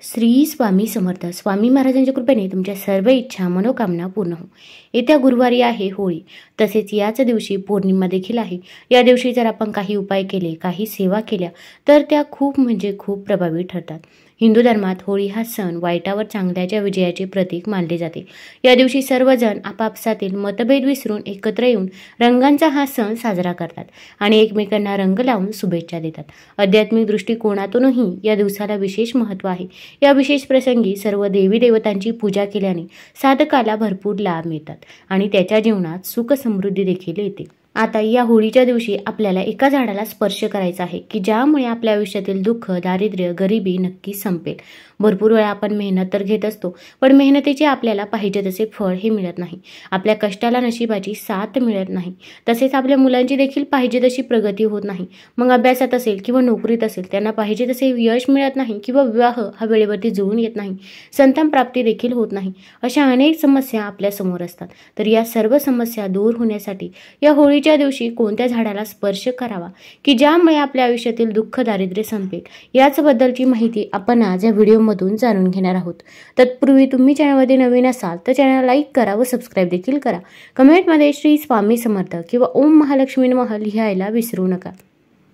श्री स्वामी समर्थ. स्वामी महाराजांच्या कृपेने तुमच्या सर्व इच्छा मनोकामना पूर्ण हो. येत्या गुरुवारी आहे होळी, तसेच याच दिवशी पौर्णिमा देखील आहे. या दिवशी जर आपण काही उपाय केले, काही सेवा केल्या तर त्या खूप खूप प्रभावी ठरतात. हिंदू धर्मात होळी हा सण वाईटावर चांगल्याच्या विजयाचे प्रतीक मानले जाते. या दिवशी सर्वजण आपापसातील मतभेद विसरून एकत्र येऊन रंगांचा हा सण साजरा करतात आणि एकमेकांना रंग लावून शुभेच्छा देतात. आध्यात्मिक दृष्टिकोनातूनही या दिवसाला विशेष महत्त्व आहे. या विशेष प्रसंगी सर्व देवी देवतांची पूजा केल्याने साधकाला भरपूर लाभ मिळतात आणि त्याच्या जीवनात सुख समृद्धी देखील येते. आता या होळीच्या दिवशी आपल्याला एका झाडाला स्पर्श करायचा आहे की ज्यामुळे आपल्या आयुष्यातील दुःख, दारिद्र्य, गरिबी नक्की संपेल. भरपूर वेळा आपण मेहनत तर घेत असतो, पण मेहनतीचे आपल्याला पाहिजे तसे फळ हे मिळत नाही. आपल्या कष्टाला नशिबाची साथ मिळत नाही. तसेच आपल्या मुलांची देखील पाहिजे तशी प्रगती होत नाही. मग अभ्यासात असेल किंवा नोकरीत असेल त्यांना पाहिजे तसे यश मिळत नाही किंवा विवाह हा वेळेवरती जुळून येत नाही. संतान प्राप्ती देखील होत नाही. अशा अनेक समस्या आपल्या समोर असतात. तर या सर्व समस्या दूर होण्यासाठी या होळीच्या दिवशी कोणत्या झाडाला स्पर्श करावा की ज्यामुळे आपल्या आयुष्यातील दुःख, दारिद्र्य संपेल, याचबद्दलची माहिती आपण आज या व्हिडिओमधून जाणून घेणार आहोत. तत्पूर्वी तुम्ही चॅनलमध्ये नवीन असाल तर चॅनल लाईक करा व सबस्क्राईब देखील करा. कमेंटमध्ये श्री स्वामी समर्थ किंवा ओम महालक्ष्मी नमः लिहायला विसरू नका.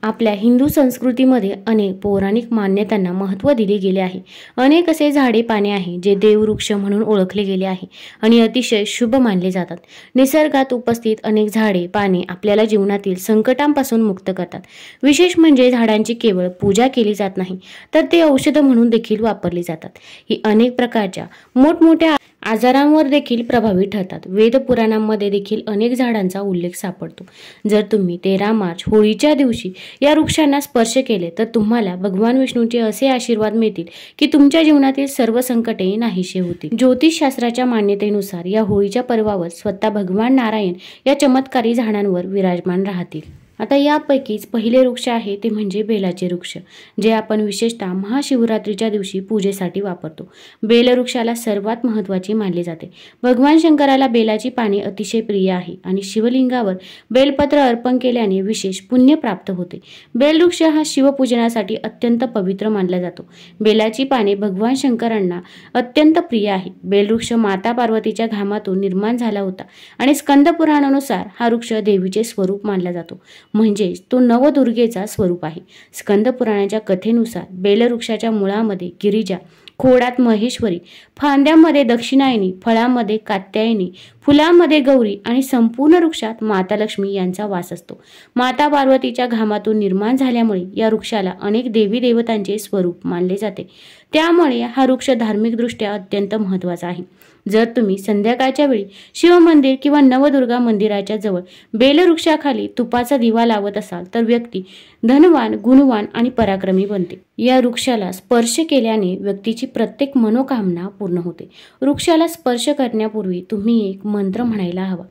आपल्या हिंदू संस्कृतीमध्ये अनेक पौराणिक मान्यतांना महत्त्व दिले गेले आहे. अनेक असे झाडे पाने आहे जे देववृक्ष म्हणून ओळखले गेले आहे आणि अतिशय शुभ मानले जातात. निसर्गात उपस्थित अनेक झाडे पाने आपल्याला जीवनातील संकटांपासून मुक्त करतात. विशेष म्हणजे झाडांची केवळ पूजा केली जात नाही तर ते औषध म्हणून देखील वापरली जातात. ही अनेक प्रकारच्या मोठमोठ्या आजारांवर देखील प्रभावी ठरतात. वेद पुराणांमध्ये देखील अनेक झाडांचा उल्लेख सापडतो. जर तुम्ही 13 मार्च होळीच्या दिवशी या वृक्षांना स्पर्श केले तर तुम्हाला भगवान विष्णूंचे असे आशीर्वाद मिळतील की तुमच्या जीवनातील सर्व संकटे नाहीसे होतील. ज्योतिषशास्त्राच्या मान्यतेनुसार या होळीच्या पर्वावर स्वतः भगवान नारायण या चमत्कारी झाडांवर विराजमान राहतील. आता यापैकीच पहिले वृक्ष आहे ते म्हणजे बेलाचे वृक्ष, जे आपण विशेषतः महाशिवरात्रीच्या दिवशी पूजेसाठी वापरतो. बेलवृक्षाला सर्वात महत्त्वाचे मानले जाते. भगवान शंकराला बेलाची पाने अतिशय प्रिय आहे आणि शिवलिंगावर बेलपत्र अर्पण केल्याने विशेष पुण्य प्राप्त होते. बेलवृक्ष हा शिवपूजनासाठी अत्यंत पवित्र मानला जातो. बेलाची पाने भगवान शंकरांना अत्यंत प्रिय आहे. बेलवृक्ष माता पार्वतीच्या घामातून निर्माण झाला होता आणि स्कंद पुराणानुसार हा वृक्ष देवीचे स्वरूप मानला जातो, म्हणजेच तो नवदुर्गेचा स्वरूप आहे. स्कंद पुराणाच्या कथेनुसार बेलवृक्षाच्या मुळामध्ये गिरिजा, खोडात महेश्वरी, फांद्यामध्ये दक्षिणायनी, फळामध्ये कात्यायनी, फुलामध्ये गौरी आणि संपूर्ण वृक्षात माता लक्ष्मी यांचा वास असतो. माता पार्वतीच्या घामातून निर्माण झाल्यामुळे या वृक्षाला अनेक देवी देवतांचे स्वरूप मानले जाते. त्यामुळे हा वृक्ष धार्मिकदृष्ट्या अत्यंत महत्त्वाचा आहे. जर तुम्ही संध्याकाळच्या वेळी शिव मंदिर किंवा नवदुर्गा मंदिराच्या जवळ बेलवृक्षाखाली तुपाचा दिवा लावत असाल तर व्यक्ती धनवान, गुणवान आणि पराक्रमी बनते. या वृक्षाला स्पर्श केल्याने व्यक्तीची प्रत्येक मनोकामना पूर्ण होते. वृक्षाला स्पर्श करण्यापूर्वी तुम्ही एक मंत्र म्हणायला हवा.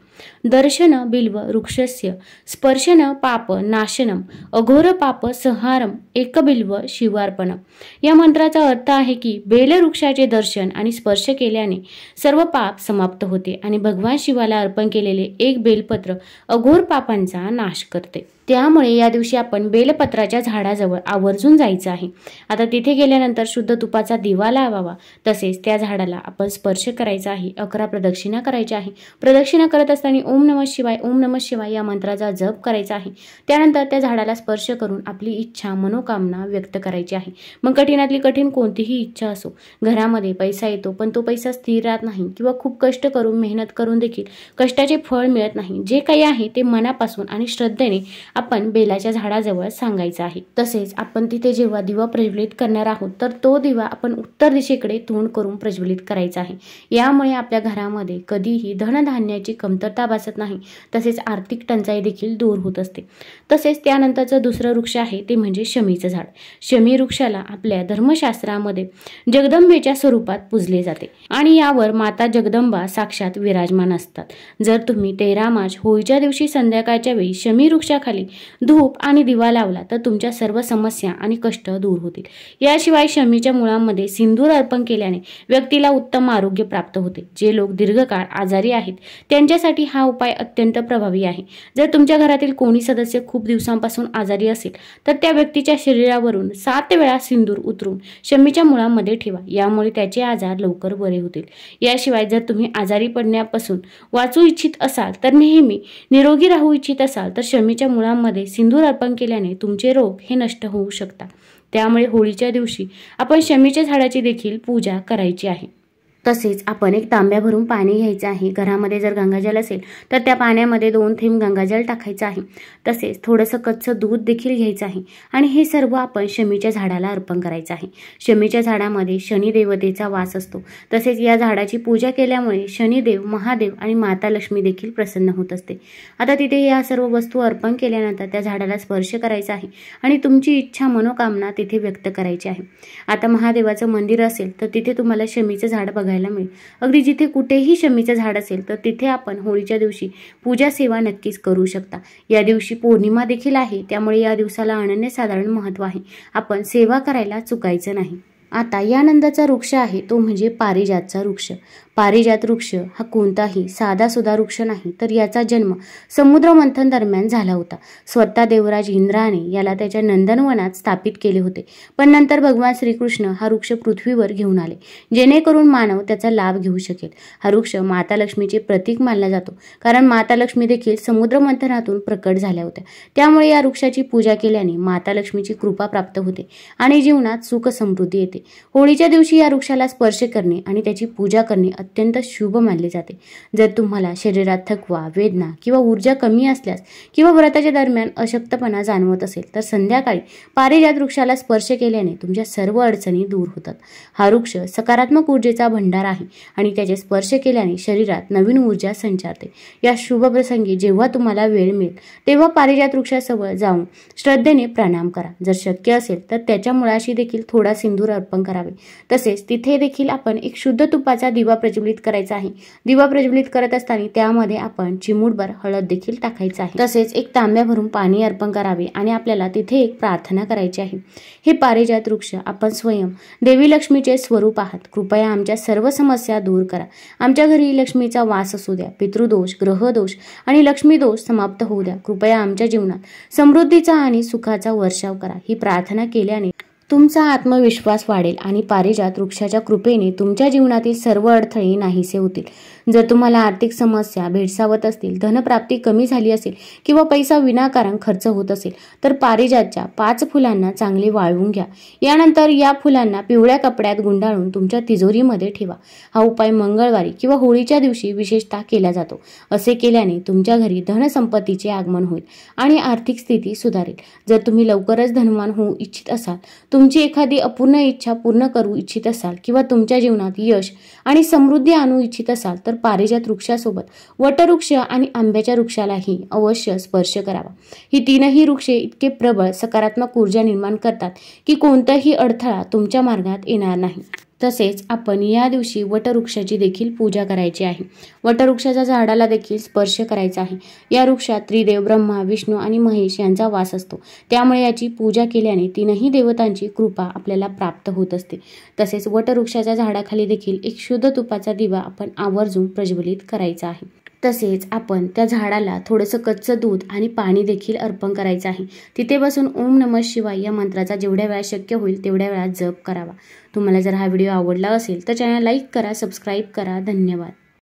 दर्शन बिल्व वृक्षस्य स्पर्शन पाप नाशनम अघोर पाप संहारम एक बिल्व शिवार्पण. या मंत्राचा अर्थ आहे की बेलवृक्षाचे दर्शन आणि स्पर्श केल्याने सर्व पाप समाप्त होते आणि भगवान शिवाला अर्पण केलेले एक बेलपत्र अघोर पापांचा नाश करते. त्यामुळे या दिवशी आपण बेलपत्राच्या झाडाजवळ आवर्जून जायचं आहे. आता तिथे गेल्यानंतर शुद्ध तुपाचा दिवा लावावा. तसेच त्या झाडाला आपण स्पर्श करायचा आहे. 11 प्रदक्षिणा करायच्या आहे. प्रदक्षिणा करत असताना ओम नमः शिवाय, ओम नमः शिवाय या मंत्राचा जप करायचा आहे. त्यानंतर त्या झाडाला स्पर्श करून आपली इच्छा, मनोकामना व्यक्त करायची आहे. मग कठीणातली कठीण कोणतीही इच्छा असो. घरामध्ये पैसा येतो पण तो पैसा स्थिर राहत नाही किंवा खूप कष्ट करून, मेहनत करून देखील कष्टाचे फळ मिळत नाही. जे काही आहे ते मनापासून आणि श्रद्धेने आपण बेलाच्या झाडाजवळ सांगायचं आहे. तसेच आपण तिथे जेव्हा दिवा प्रज्वलित करणार आहोत तर तो दिवा आपण उत्तर दिशेकडे तोंड करून प्रज्वलित करायचा आहे. यामुळे आपल्या घरामध्ये कधीही धनधान्याची कमतरता भासत नाही. तसेच आर्थिक टंचाई देखील दूर होत असते. तसेच त्यानंतरचं दुसरं वृक्ष आहे ते म्हणजे शमीचं झाड. शमी वृक्षाला आपल्या धर्मशास्त्रामध्ये जगदंबेच्या स्वरूपात पूजले जाते आणि यावर माता जगदंबा साक्षात विराजमान असतात. जर तुम्ही 13 मार्च होळीच्या दिवशी संध्याकाळच्या वेळी शमी वृक्षाखाली धूप आणि दिवा लावला तर तुमच्या सर्व समस्या आणि कष्ट दूर होतील. याशिवाय शमीच्या मुळांमध्ये सिंदूर अर्पण केल्याने व्यक्तीला उत्तम आरोग्य प्राप्त होते. जे लोक दीर्घकाळ आजारी आहेत त्यांच्यासाठी यासाठी हा उपाय अत्यंत प्रभावी आहे। जर तुमच्या घरातील कोणी सदस्य खूप दिवसांपासून आजारी असेल तर त्या व्यक्तीच्या शरीरावरून 7 वेळा सिंदूर उतरून शमीच्या मुळामध्ये ठेवा, यामुळे त्याचे आजार लवकर बरे होतील। याशिवाय जर तुम्ही आजारी पडण्यापासून वाचू इच्छित असाल तर नेहमी निरोगी राहू इच्छित असाल तर शमीच्या मुळामध्ये सिंदूर अर्पण केल्याने तुमचे रोग हे नष्ट होऊ शकतात। त्यामुळे होळीच्या दिवशी आपण शमीच्या झाडाची देखील पूजा करायची आहे। तसेच आपण एक तांब्या भरून पाणी घ्यायचं आहे। घरामध्ये जर गंगाजल असेल तर त्या पाण्यामध्ये 2 थेंब गंगाजल टाकायचं आहे। तसेच थोडंसं कच्चं दूध देखील घ्यायचं आहे आणि हे सर्व आपण शमीच्या झाडाला अर्पण करायचं आहे। शमीच्या झाडामध्ये शनी देवतेचा वास असतो। तसेच या झाडाची पूजा केल्यामुळे शनिदेव, महादेव आणि माता लक्ष्मी देखील प्रसन्न होत असते। आता तिथे या सर्व वस्तू अर्पण केल्यानंतर त्या झाडाला स्पर्श करायचा आहे आणि तुमची इच्छा, मनोकामना तिथे व्यक्त करायची आहे। आता महादेवाचं मंदिर असेल तर तिथे तुम्हाला शमीचं झाड बघायला मिळेल। अगदी जिथे कुठेही शमीचं झाड असेल तर तिथे आपण होळीच्या दिवशी पूजा सेवा नक्कीच करू शकता। या दिवशी पौर्णिमा देखील आहे, त्यामुळे या दिवसाला अनन्यसाधारण महत्त्व आहे। आपण सेवा करायला चुकायचं नाही। आता यानंतरचा वृक्ष आहे तो म्हणजे पारिजातचा वृक्ष। पारिजात वृक्ष हा कोणताही साधासुधा वृक्ष नाही, तर याचा जन्म समुद्र मंथन दरम्यान झाला होता। स्वतः देवराज इंद्राने याला त्याच्या नंदनवनात स्थापित केले होते, पण नंतर भगवान श्रीकृष्ण हा वृक्ष पृथ्वीवर घेऊन आले, जेणेकरून मानव त्याचा लाभ घेऊ शकेल। हा वृक्ष माता लक्ष्मीचे प्रतीक मानला जातो, कारण माता लक्ष्मी देखील समुद्र मंथनातून प्रकट झाल्या होत्या। त्यामुळे या वृक्षाची पूजा केल्याने माता लक्ष्मीची कृपा प्राप्त होते आणि जीवनात सुख समृद्धी येते। होळीच्या दिवशी या वृक्षाला स्पर्श करणे आणि त्याची पूजा करणे अत्यंत शुभ मानले जाते। जर तुम्हाला शरीरात थकवा, वेदना किंवा ऊर्जा कमी असल्यास किंवा व्रताच्या दरम्यान अशक्तपणा जाणवत असेल तर संध्याकाळी पारिजात वृक्षाला स्पर्श केल्याने तुमच्या सर्व अडचणी दूर होतात। हा वृक्ष सकारात्मक ऊर्जेचा भंडार आहे आणि त्याचे स्पर्श केल्याने शरीरात नवीन ऊर्जा संचारते। या शुभ प्रसंगी जेव्हा तुम्हाला वेळ मिळेल तेव्हा पारिजात वृक्षाजवळ जाऊन श्रद्धेने प्रणाम करा। जर शक्य असेल तर त्याच्या मुळाशी देखील थोडा सिंदूर अर्पण करावे। तसेच तिथे देखील आपण एक शुद्ध तुपाचा दिवा प्रज्वलित करायचा आहे। दिवा प्रज्वलित करत असताना त्यामध्ये आपण चिमूटभर हळद देखील टाकायचं आहे। तसेच एक तांब्या भरून पाणी अर्पण करावे आणि आपल्याला तिथे एक प्रार्थना करायची आहे। हे पारिजात वृक्ष आपण स्वयं देवी लक्ष्मीचे स्वरूप आहात। कृपया आमच्या सर्व समस्या दूर करा। आमच्या घरी लक्ष्मीचा वास असू द्या। पितृदोष, ग्रहदोष आणि लक्ष्मी दोष समाप्त होऊ द्या। कृपया आमच्या जीवनात समृद्धीचा आणि सुखाचा वर्षाव करा। ही प्रार्थना केल्याने तुमचा आत्मविश्वास वाढेल आणि पारिजात वृक्षाच्या कृपेने तुमच्या जीवनातील सर्व अडथळे नाहीसे होतील। जर तुम्हाला आर्थिक समस्या भेडसावत असतील, धनप्राप्ती कमी झाली असेल किंवा पैसा विनाकारण खर्च होत असेल तर पारिजातच्या 5 फुलांना चांगले वाळवून घ्या। यानंतर या फुलांना पिवळ्या कपड्यात गुंडाळून तुमच्या तिजोरीमध्ये ठेवा। हा उपाय मंगळवारी किंवा होळीच्या दिवशी विशेषतः केला जातो। असे केल्याने तुमच्या घरी धनसंपत्तीचे आगमन होईल आणि आर्थिक स्थिती सुधारेल। जर तुम्ही लवकरच धनवान होऊ इच्छित असाल, तुमची एखादी अपूर्ण इच्छा पूर्ण करू इच्छित असाल किंवा तुमच्या जीवनात यश आणि समृद्धी आणू इच्छित असाल तर पारिजात वृक्षासोबत वटवृक्ष आणि आंब्याच्या वृक्षालाही अवश्य स्पर्श करावा। ही 3ही वृक्षे इतके प्रबळ सकारात्मक ऊर्जा निर्माण करतात की कोणताही अडथळा तुमच्या मार्गात येणार नाही। तसेच आपण या दिवशी वटवृक्षाची देखील पूजा करायची आहे। वटवृक्षाच्या झाडाला देखील स्पर्श करायचा आहे। या वृक्षात त्रिदेव ब्रह्मा, विष्णू आणि महेश यांचा वास असतो, त्यामुळे याची पूजा केल्याने 3ही देवतांची कृपा आपल्याला प्राप्त होत असते। तसेच वटवृक्षाच्या झाडाखाली देखील एक शुद्ध तुपाचा दिवा आपण आवर्जून प्रज्वलित करायचा आहे। तसेच आपण त्या झाडाला थोडंसं कच्चं दूध आणि पाणी देखील अर्पण करायचं आहे। तिथे बसून ओम नमः शिवाय या मंत्राचा जेवढ्या वेळा शक्य होईल तेवढ्या वेळा जप करावा। तुम्हाला जर हा व्हिडिओ आवडला असेल तर चॅनल लाईक करा, सबस्क्राईब करा। धन्यवाद।